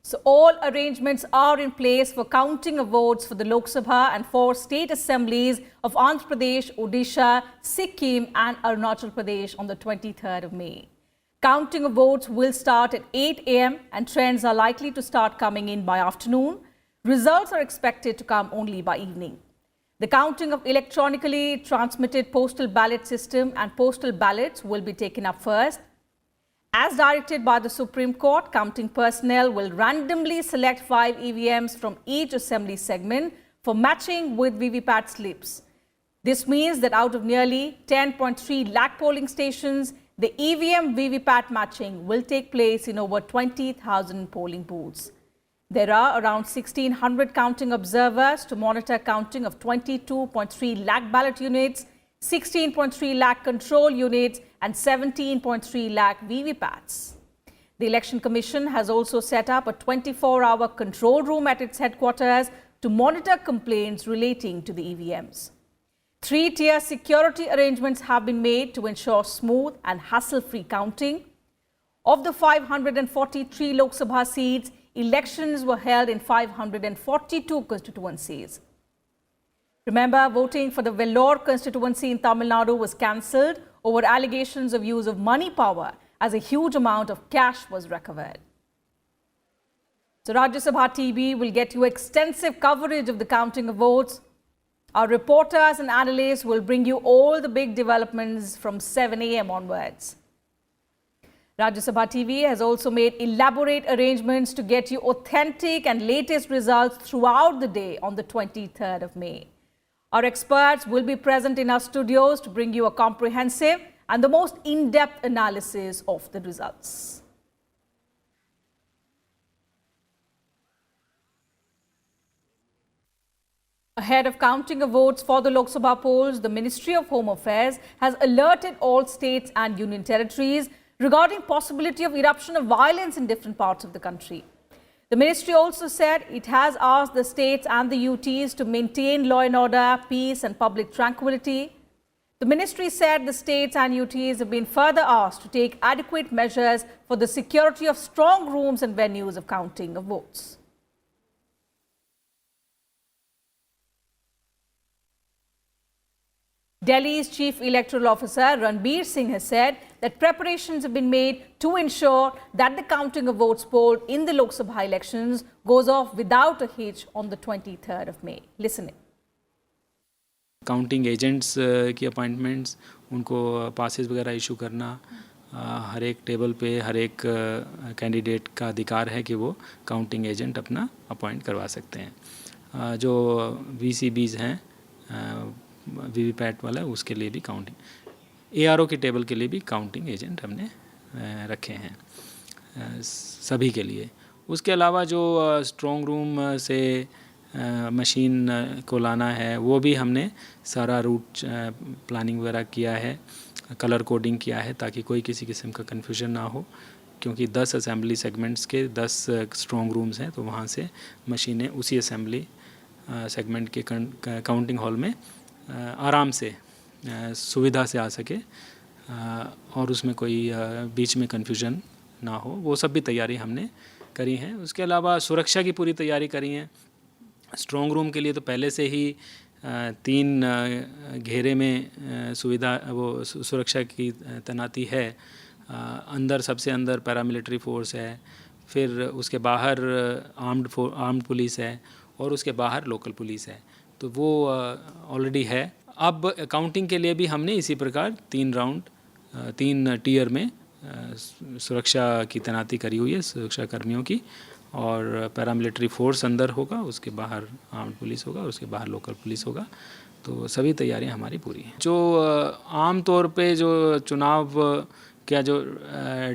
So all arrangements are in place for counting of votes for the Lok Sabha and for state assemblies of Andhra Pradesh, Odisha, Sikkim and Arunachal Pradesh on the 23rd of May. Counting of votes will start at 8 a.m. and trends are likely to start coming in by afternoon. Results are expected to come only by evening. The counting of electronically transmitted postal ballot system and postal ballots will be taken up first. As directed by the Supreme Court, counting personnel will randomly select 5 EVMs from each assembly segment for matching with VVPAT slips. This means that out of nearly 10.3 lakh polling stations, the EVM VVPAT matching will take place in over 20,000 polling booths. There are around 1,600 counting observers to monitor counting of 22.3 lakh ballot units, 16.3 lakh control units and 17.3 lakh VVPATs. The Election Commission has also set up a 24-hour control room at its headquarters to monitor complaints relating to the EVMs. 3-tier security arrangements have been made to ensure smooth and hassle-free counting. Of the 543 Lok Sabha seats, elections were held in 542 constituencies. Remember, voting for the Vellore constituency in Tamil Nadu was cancelled over allegations of use of money power as a huge amount of cash was recovered. So Rajya Sabha TV will get you extensive coverage of the counting of votes. Our reporters and analysts will bring you all the big developments from 7 a.m. onwards. Rajya Sabha TV has also made elaborate arrangements to get you authentic and latest results throughout the day on the 23rd of May. Our experts will be present in our studios to bring you a comprehensive and the most in-depth analysis of the results. Ahead of counting of votes for the Lok Sabha polls, the Ministry of Home Affairs has alerted all states and union territories regarding possibility of eruption of violence in different parts of the country. The ministry also said it has asked the states and the UTs to maintain law and order, peace and public tranquility. The ministry said the states and UTs have been further asked to take adequate measures for the security of strong rooms and venues of counting of votes. Delhi's Chief Electoral Officer Ranbir Singh has said that preparations have been made to ensure that the counting of votes polled in the Lok Sabha elections goes off without a hitch on the 23rd of May. Listen in. Counting agents की appointments, उनको passes वगैरह issue करना, हर एक table पे हर एक candidate का अधिकार है कि वो काउंटिंग एजेंट अपना अपॉइंट करवा सकते हैं. जो VCBs हैं वीवीपैट वाला, उसके लिए भी काउंटिंग, ARO की टेबल के लिए भी काउंटिंग एजेंट हमने रखे हैं सभी के लिए. उसके अलावा जो स्ट्रॉन्ग रूम से मशीन को लाना है, वो भी हमने सारा रूट प्लानिंग वगैरह किया है, कलर कोडिंग किया है ताकि कोई किसी किस्म का कन्फ्यूजन ना हो, क्योंकि 10 असेंबली सेगमेंट्स के 10 स्ट्रॉन्ग रूम्स हैं, तो वहाँ से मशीनें उसी असेंबली सेगमेंट के काउंटिंग हॉल में आराम से सुविधा से आ सके और उसमें कोई बीच में कन्फ्यूजन ना हो, वो सब भी तैयारी हमने करी है. उसके अलावा सुरक्षा की पूरी तैयारी करी है. स्ट्रॉन्ग रूम के लिए तो पहले से ही 3 घेरे में सुविधा वो सुरक्षा की तैनाती है. अंदर सबसे अंदर पैरामिलिट्री फोर्स है, फिर उसके बाहर आर्म्ड पुलिस है और उसके बाहर लोकल पुलिस है, तो वो ऑलरेडी है. अब काउंटिंग के लिए भी हमने इसी प्रकार 3 टीयर में सुरक्षा की तैनाती करी हुई है, सुरक्षा कर्मियों की, और पैरामिलिट्री फोर्स अंदर होगा, उसके बाहर आर्म्ड पुलिस होगा और उसके बाहर लोकल पुलिस होगा. तो सभी तैयारियां हमारी पूरी हैं. जो आम तौर पे जो चुनाव का जो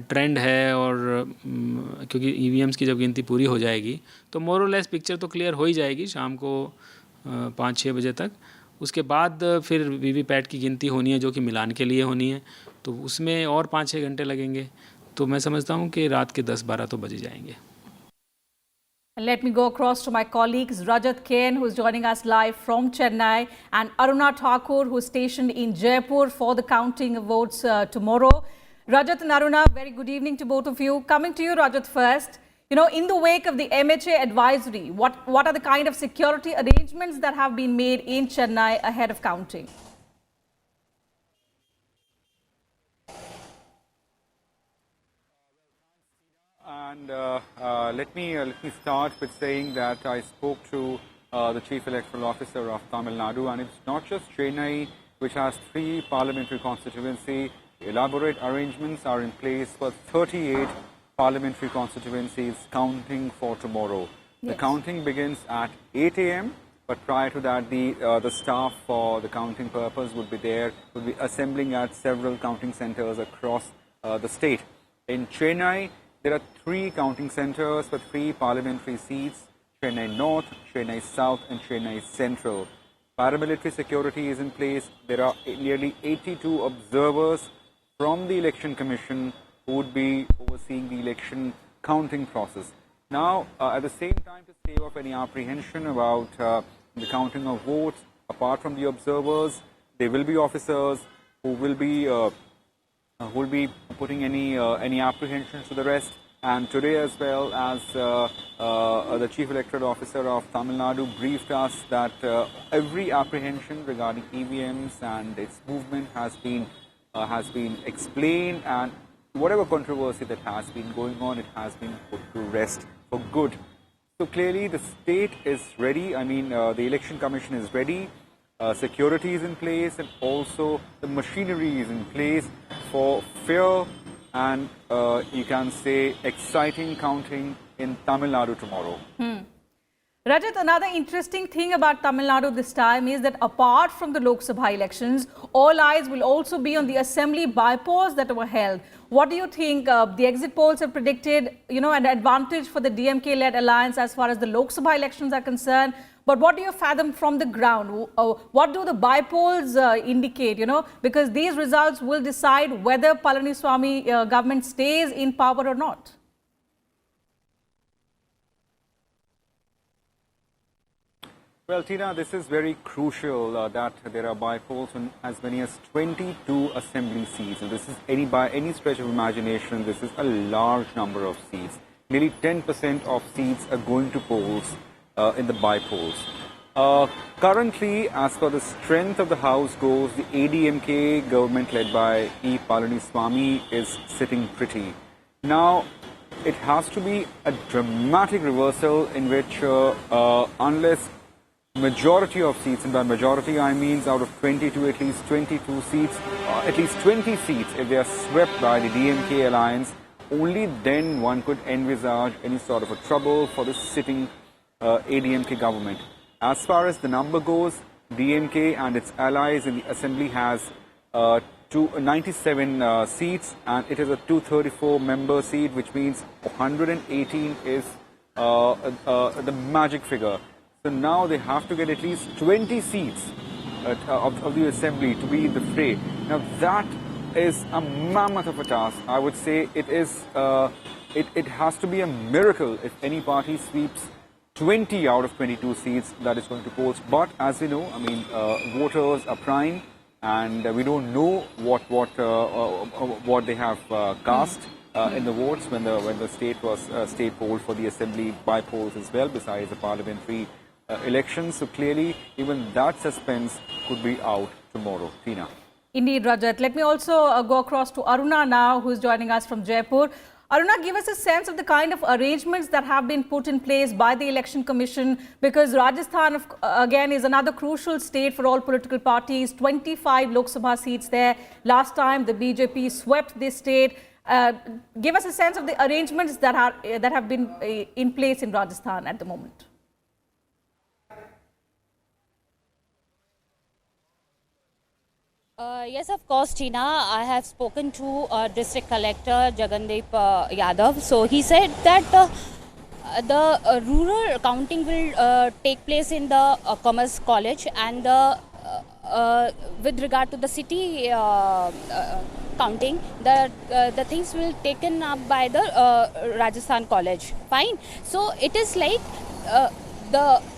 ट्रेंड है, और क्योंकि EVMs की जब गिनती पूरी हो जाएगी तो मोर और लेस पिक्चर तो क्लियर हो ही जाएगी शाम को 5-6 बजे तक. उसके बाद फिर वीवीपैट की गिनती होनी है, जो कि मिलान के लिए होनी है, तो उसमें और 5-6 घंटे लगेंगे. तो मैं समझता हूँ कि रात के 10-12 तो बज ही जाएंगे. Let me go across to my colleagues Rajat Ken, who is joining us live from Chennai, and Aruna Thakur, who is stationed in Jaipur for the counting of votes tomorrow. Rajat and Aruna, very good evening to both of you. Coming to you, Rajat, first. In the wake of the MHA advisory, what are the kind of security arrangements that have been made in Chennai ahead of counting? And let me start with saying that I spoke to the Chief Electoral Officer of Tamil Nadu, and it's not just Chennai, which has 3 parliamentary constituencies. Elaborate arrangements are in place for 38 parliamentary constituencies counting for tomorrow. Yes. The counting begins at 8 a.m., but prior to that, the staff for the counting purpose would be assembling at several counting centers across the state. In Chennai, there are 3 counting centers for 3 parliamentary seats: Chennai North, Chennai South, and Chennai Central. Paramilitary security is in place. There are nearly 82 observers from the Election Commission who would be overseeing the election counting process. Now, at the same time, to stave off any apprehension about the counting of votes, apart from the observers, there will be officers who will be putting any apprehensions to the rest. And today, as well as the Chief Electoral Officer of Tamil Nadu briefed us that every apprehension regarding EVMs and its movement has been explained, and whatever controversy that has been going on, it has been put to rest for good. So clearly, the state is ready. I mean, the Election Commission is ready. Security is in place, and also the machinery is in place for fair and you can say exciting counting in Tamil Nadu tomorrow. Rajat, another interesting thing about Tamil Nadu this time is that apart from the Lok Sabha elections, all eyes will also be on the assembly by-polls that were held. What do you think? The exit polls have predicted, an advantage for the DMK-led alliance as far as the Lok Sabha elections are concerned. But what do you fathom from the ground? What do the by-polls indicate, Because these results will decide whether Palaniswamy government stays in power or not. Well, Tina, this is very crucial that there are by-polls in as many as 22 assembly seats. And this is by any stretch of imagination, this is a large number of seats. Nearly 10% of seats are going to polls in the by-polls. Currently, as for the strength of the House goes, the ADMK government led by E. Palaniswamy is sitting pretty. Now, it has to be a dramatic reversal in which unless majority of seats, and by majority I mean out of 22, at least 22 seats, at least 20 seats, if they are swept by the DMK alliance, only then one could envisage any sort of a trouble for the sitting ADMK government. As far as the number goes, DMK and its allies in the assembly has 97 seats, and it is a 234-member seat, which means 118 is the magic figure. So now they have to get at least 20 seats of the assembly to be in the fray. Now that is a mammoth of a task. I would say it is. It has to be a miracle if any party sweeps 20 out of 22 seats that is going to polls. But as we know, I mean, voters are prying, and we don't know what they have cast in the votes when the state polled for the assembly by polls as well, besides the parliamentary elections. So clearly, even that suspense could be out tomorrow. Tina. Indeed, Rajat. Let me also go across to Aruna now, who is joining us from Jaipur. Aruna, give us a sense of the kind of arrangements that have been put in place by the Election Commission, because Rajasthan, again, is another crucial state for all political parties. 25 Lok Sabha seats there. Last time, the BJP swept this state. Give us a sense of the arrangements that have been in place in Rajasthan at the moment. Yes, of course, Tina. I have spoken to District Collector Jagandeep Yadav. So he said that the rural counting will take place in the Commerce College, and with regard to the city counting, the things will taken up by the Rajasthan College. Fine. So it is like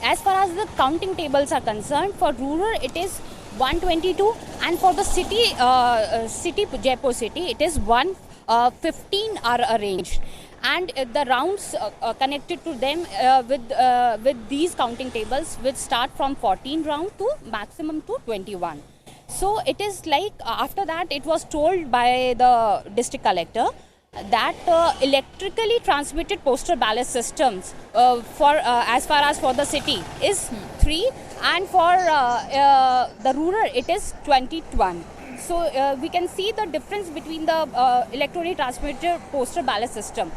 as far as the counting tables are concerned, for rural it is 122, and for the city, Jaipur city, it is 115 are arranged. and the rounds connected to them with these counting tables which start from 14 round to maximum to 21. So it is like after that it was told by the district collector that electrically transmitted postal ballot systems for as far as for the city is 3 and for the rural it is 21. So we can see the difference between the electronically transmitted postal ballot system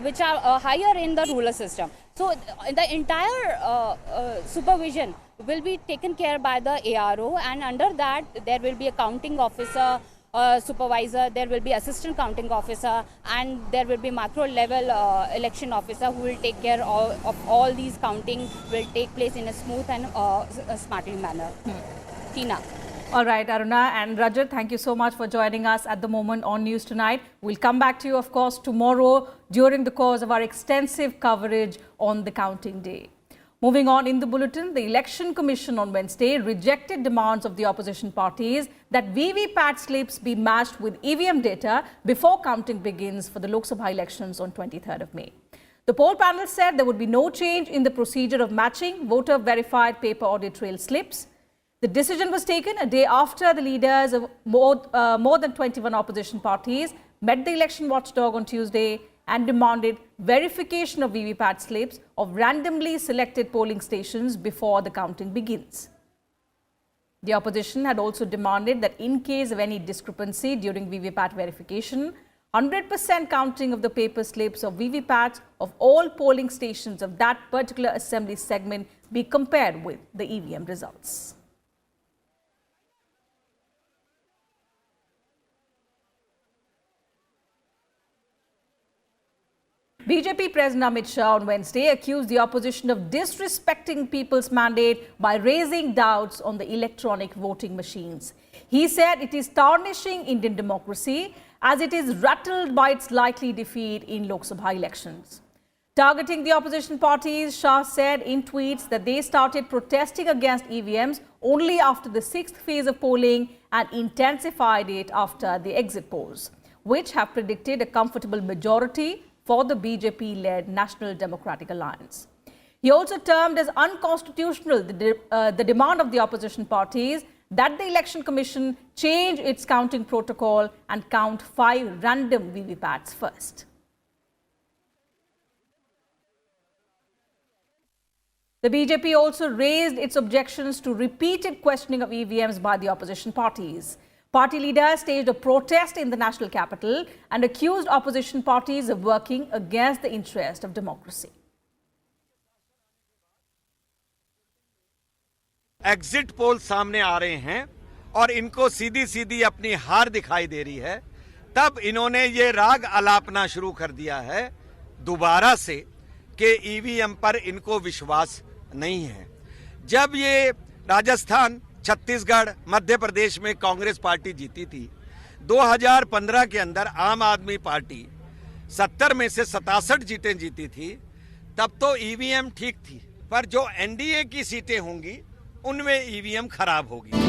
which are higher in the rural system. So the entire supervision will be taken care by the ARO, and under that there will be a counting officer, supervisor, there will be assistant counting officer, and there will be macro level election officer who will take care of all these counting will take place in a smooth and smartly manner. Tina. All right, Aruna and Rajat, thank you so much for joining us at the moment on News Tonight. We'll come back to you, of course, tomorrow during the course of our extensive coverage on the counting day. Moving on in the bulletin, the Election Commission on Wednesday rejected demands of the opposition parties that VVPAT slips be matched with EVM data before counting begins for the Lok Sabha elections on 23rd of May. The poll panel said there would be no change in the procedure of matching voter-verified paper audit trail slips. The decision was taken a day after the leaders of more than 21 opposition parties met the election watchdog on Tuesday and demanded verification of VVPAT slips of randomly selected polling stations before the counting begins. The opposition had also demanded that in case of any discrepancy during VVPAT verification, 100% counting of the paper slips of VVPAT of all polling stations of that particular assembly segment be compared with the EVM results. BJP President Amit Shah on Wednesday accused the opposition of disrespecting people's mandate by raising doubts on the electronic voting machines. He said it is tarnishing Indian democracy as it is rattled by its likely defeat in Lok Sabha elections. Targeting the opposition parties, Shah said in tweets that they started protesting against EVMs only after the 6th phase of polling and intensified it after the exit polls, which have predicted a comfortable majority for the BJP-led National Democratic Alliance. He also termed as unconstitutional the demand of the opposition parties that the Election Commission change its counting protocol and count 5 random VVPATs first. The BJP also raised its objections to repeated questioning of EVMs by the opposition parties. Party leaders staged a protest in the national capital and accused opposition parties of working against the interest of democracy. Exit poll सामने आ रहे हैं और इनको सीधी सीधी अपनी हार दिखाई दे रही है, तब इन्होंने ये राग आलापना शुरू कर दिया है दोबारा से कि ईवीएम पर इनको विश्वास नहीं है। जब ये राजस्थान, छत्तीसगढ़, मध्य प्रदेश में कांग्रेस पार्टी जीती थी, 2015 के अंदर आम आदमी पार्टी 70 में से 67 सीटें जीती थी, तब तो ईवीएम ठीक थी, पर जो एनडीए की सीटें होंगी उनमें ईवीएम खराब होगी।